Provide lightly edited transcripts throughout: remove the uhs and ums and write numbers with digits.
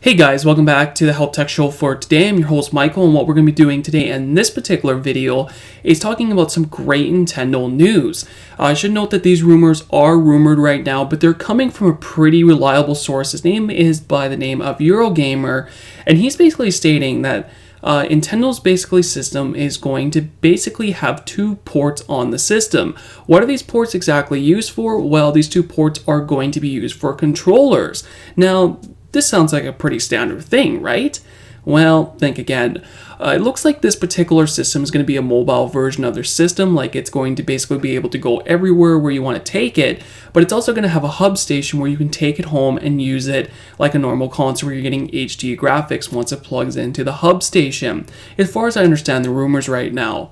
Hey guys, welcome back to the Help Tech Show for today. I'm your host Michael, and what we're going to be doing today in this particular video is talking about some great Nintendo news. I should note that these rumors are rumored right now, but they're coming from a pretty reliable source. His name is by the name of Eurogamer, and he's basically stating that Nintendo's system is going to basically have two ports on the system. What are these ports exactly used for? Well, these two ports are going to be used for controllers. Now, this sounds like a pretty standard thing, right? Well, think again. It looks like this particular system is going to be a mobile version of their system, like it's going to basically be able to go everywhere where you want to take it, but it's also going to have a hub station where you can take it home and use it like a normal console where you're getting HD graphics once it plugs into the hub station. As far as I understand the rumors right now,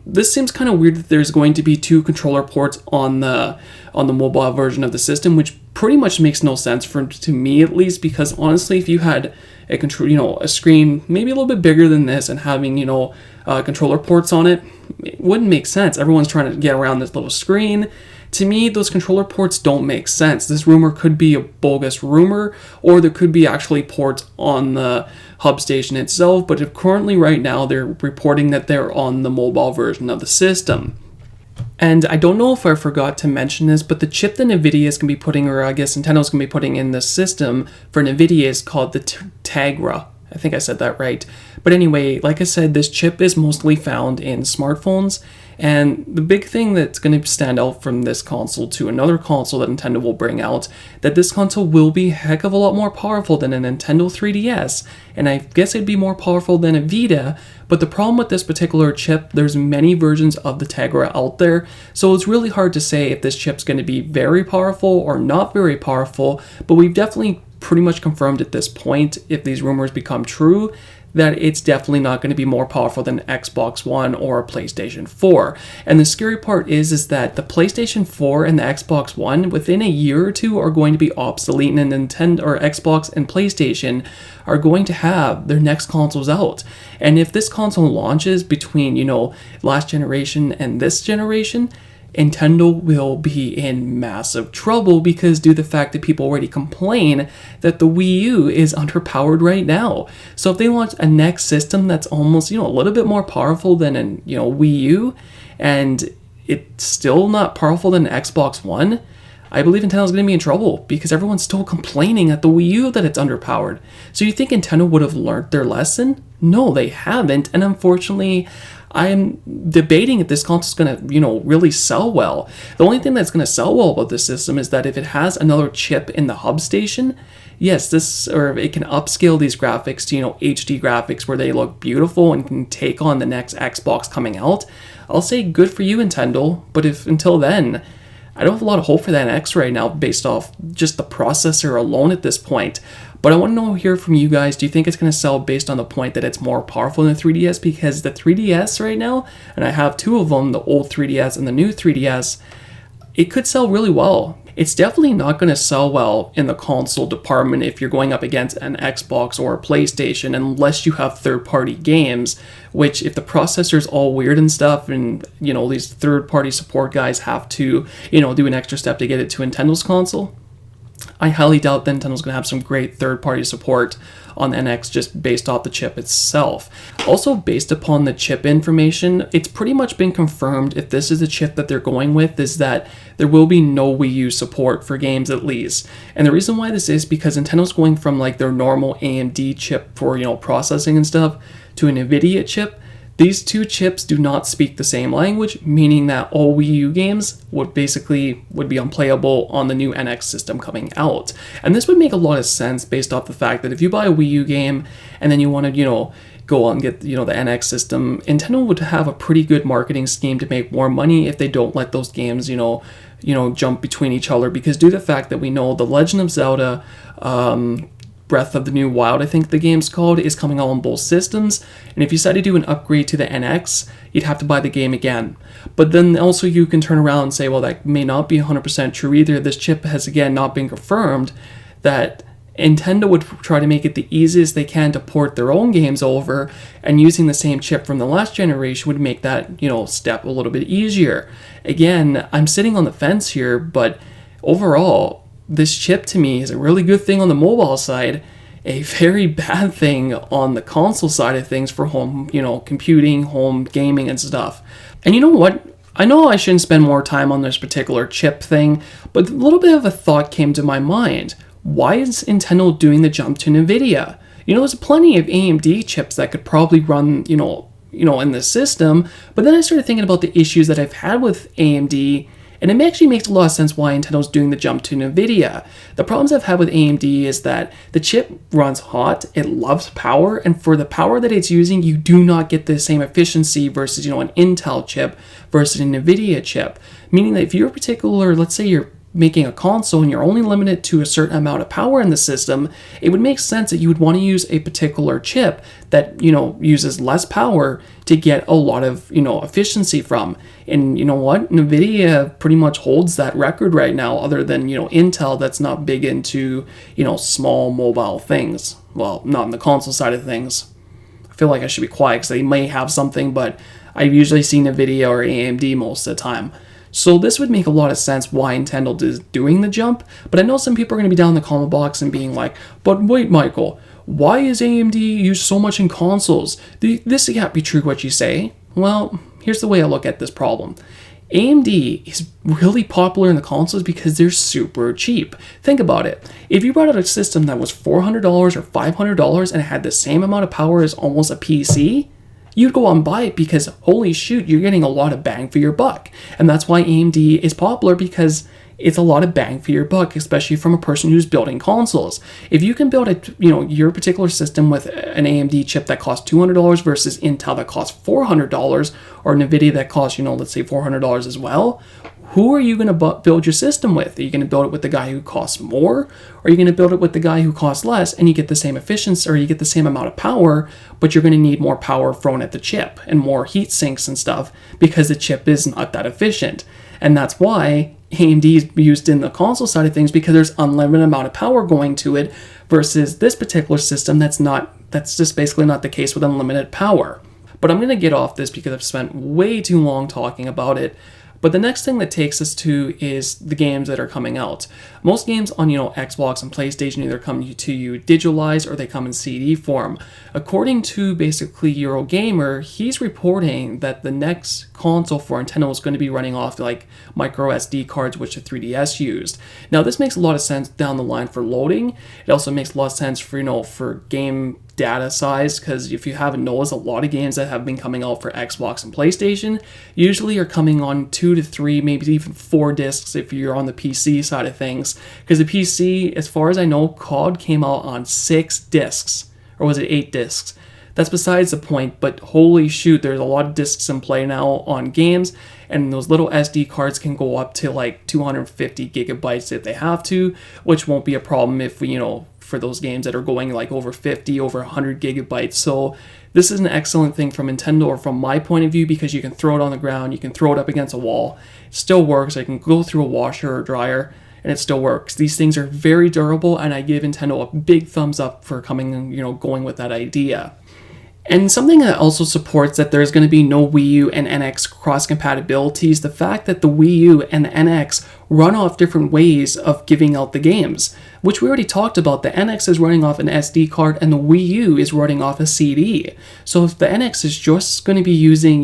this seems kind of weird that there's going to be two controller ports on the mobile version of the system, which pretty much makes no sense to me at least, because honestly, if you had a screen maybe a little bit bigger than this and having controller ports on it, it wouldn't make sense. Everyone's trying to get around this little screen. To me, those controller ports don't make sense. This rumor could be a bogus rumor, or there could be actually ports on the hub station itself, but currently right now they're reporting that they're on the mobile version of the system. And I don't know if I forgot to mention this, but the chip that Nvidia is going to be putting, or I guess Nintendo's going to be putting in the system for Nvidia is called the Tegra. I think I said that right. But anyway, like I said, this chip is mostly found in smartphones. And the big thing that's going to stand out from this console to another console that Nintendo will bring out, that this console will be a heck of a lot more powerful than a Nintendo 3DS. And I guess it'd be more powerful than a Vita. But the problem with this particular chip, there's many versions of the Tegra out there. So it's really hard to say if this chip's going to be very powerful or not very powerful. But we've definitely pretty much confirmed at this point, if these rumors become true, that it's definitely not going to be more powerful than Xbox One or PlayStation 4. And the scary part is that the PlayStation 4 and the Xbox One within a year or two are going to be obsolete, and Nintendo or Xbox and PlayStation are going to have their next consoles out. And if this console launches between, last generation and this generation, Nintendo will be in massive trouble, because due to the fact that people already complain that the Wii U is underpowered right now. So if they launch a next system that's almost, a little bit more powerful than an, Wii U, and it's still not powerful than an Xbox One, I believe Nintendo's going to be in trouble, because everyone's still complaining at the Wii U that it's underpowered. So you think Nintendo would have learned their lesson? No, they haven't, and unfortunately, I'm debating if this console is going to, really sell well. The only thing that's going to sell well about this system is that if it has another chip in the hub station, yes, it can upscale these graphics to, HD graphics where they look beautiful and can take on the next Xbox coming out. I'll say good for you, Nintendo, but if until then, I don't have a lot of hope for that NX right now based off just the processor alone at this point. But I want to hear from you guys, do you think it's going to sell based on the point that it's more powerful than the 3DS? Because the 3DS right now, and I have two of them, the old 3DS and the new 3DS, it could sell really well. It's definitely not going to sell well in the console department if you're going up against an Xbox or a PlayStation, unless you have third-party games, which if the processor's all weird and stuff, and, these third-party support guys have to, do an extra step to get it to Nintendo's console, I highly doubt that Nintendo's going to have some great third-party support on the NX just based off the chip itself. Also, based upon the chip information, it's pretty much been confirmed, if this is the chip that they're going with, is that there will be no Wii U support for games at least. And the reason why this is because Nintendo's going from their normal AMD chip for, processing and stuff to an Nvidia chip. These two chips do not speak the same language, meaning that all Wii U games would be unplayable on the new NX system coming out. And this would make a lot of sense based off the fact that if you buy a Wii U game and then you want to, go on and get, the NX system, Nintendo would have a pretty good marketing scheme to make more money if they don't let those games, jump between each other. Because due to the fact that we know The Legend of Zelda, Breath of the New Wild, I think the game's called, is coming out on both systems, and if you decide to do an upgrade to the NX, you'd have to buy the game again. But then also you can turn around and say, well, that may not be 100% true either. This chip has again not been confirmed, that Nintendo would try to make it the easiest they can to port their own games over, and using the same chip from the last generation would make that, step a little bit easier. Again, I'm sitting on the fence here, but overall, this chip to me is a really good thing on the mobile side. a very bad thing on the console side of things for home, computing, home gaming and stuff. And you know what? I know I shouldn't spend more time on this particular chip thing, but a little bit of a thought came to my mind. Why is Nintendo doing the jump to Nvidia? There's plenty of AMD chips that could probably run, in the system, but then I started thinking about the issues that I've had with AMD, and it actually makes a lot of sense why Nintendo's doing the jump to Nvidia. The problems I've had with AMD is that the chip runs hot, it loves power, and for the power that it's using, you do not get the same efficiency versus, an Intel chip versus an Nvidia chip. Meaning that if you're particular, let's say you're making a console and you're only limited to a certain amount of power in the system, it would make sense that you would want to use a particular chip that, uses less power to get a lot of, efficiency from. And you know what? Nvidia pretty much holds that record right now, other than, Intel that's not big into, small mobile things. Well, not in the console side of things. I feel like I should be quiet because they may have something, but I've usually seen Nvidia or AMD most of the time. So this would make a lot of sense why Nintendo is doing the jump, but I know some people are going to be down in the comment box and being like, but wait, Michael, why is AMD used so much in consoles? This can't be true what you say. Well, here's the way I look at this problem. AMD is really popular in the consoles because they're super cheap. Think about it. If you brought out a system that was $400 or $500 and it had the same amount of power as almost a PC, you'd go out and buy it because, holy shoot, you're getting a lot of bang for your buck. And that's why AMD is popular, because it's a lot of bang for your buck, especially from a person who's building consoles. If you can build your particular system with an AMD chip that costs $200 versus Intel that costs $400, or Nvidia that costs, let's say $400 as well, who are you going to build your system with? Are you going to build it with the guy who costs more? Or are you going to build it with the guy who costs less and you get the same efficiency, or you get the same amount of power, but you're going to need more power thrown at the chip and more heat sinks and stuff because the chip is not that efficient? And that's why AMD is used in the console side of things, because there's unlimited amount of power going to it versus this particular system that's just basically not the case with unlimited power. But I'm going to get off this because I've spent way too long talking about it. But the next thing that takes us to is the games that are coming out. Most games on, Xbox and PlayStation either come to you digitalized or they come in CD form. According to basically Eurogamer, he's reporting that the next console for Nintendo is going to be running off like micro SD cards, which the 3DS used. Now, this makes a lot of sense down the line for loading. It also makes a lot of sense for, for game data size, because if you haven't noticed, a lot of games that have been coming out for Xbox and PlayStation usually are coming on 2 to 3, maybe even 4 discs if you're on the PC side of things, because the PC, as far as I know, COD came out on 6 discs, or was it 8 discs? That's besides the point, but holy shoot, there's a lot of discs in play now on games, and those little SD cards can go up to like 250 gigabytes if they have to, which won't be a problem if we, for those games that are going like over 50, over 100 gigabytes. So this is an excellent thing from Nintendo, or from my point of view, because you can throw it on the ground, you can throw it up against a wall. It still works. I can go through a washer or dryer and it still works. These things are very durable, and I give Nintendo a big thumbs up for going with that idea. And something that also supports that there's going to be no Wii U and NX cross-compatibility is the fact that the Wii U and the NX run off different ways of giving out the games, which we already talked about. The NX is running off an SD card and the Wii U is running off a CD. So if the NX is just going to be using,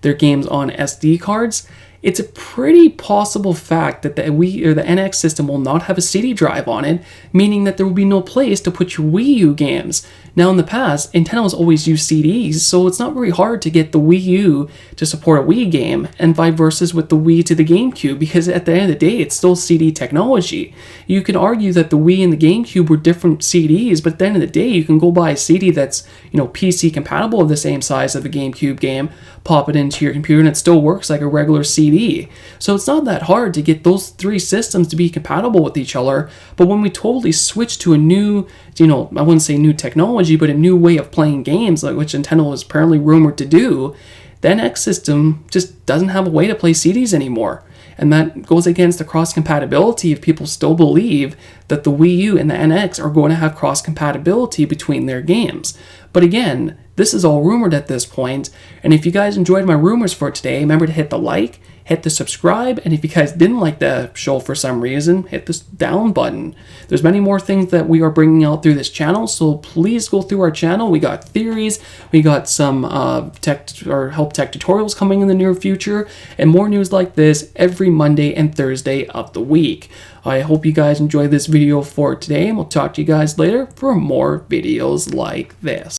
their games on SD cards, it's a pretty possible fact that the Wii or the NX system will not have a CD drive on it, meaning that there will be no place to put your Wii U games. Now, in the past, Nintendo has always used CDs, so it's not very hard to get the Wii U to support a Wii game, and vice versa with the Wii to the GameCube, because at the end of the day, it's still CD technology. You can argue that the Wii and the GameCube were different CDs, but at the end of the day, you can go buy a CD that's, PC compatible of the same size of the GameCube game, pop it into your computer, and it still works like a regular CD. So it's not that hard to get those 3 systems to be compatible with each other, but when we totally switch to a new, I wouldn't say new technology, but a new way of playing games, like which Nintendo is apparently rumored to do, the NX system just doesn't have a way to play CDs anymore. And that goes against the cross-compatibility if people still believe that the Wii U and the NX are going to have cross-compatibility between their games. But again, this is all rumored at this point, and if you guys enjoyed my rumors for today, remember to hit the like, hit the subscribe, and if you guys didn't like the show for some reason, hit this down button. There's many more things that we are bringing out through this channel, so please go through our channel. We got theories, we got some tech or help tech tutorials coming in the near future, and more news like this every Monday and Thursday of the week. I hope you guys enjoyed this video for today, and we'll talk to you guys later for more videos like this.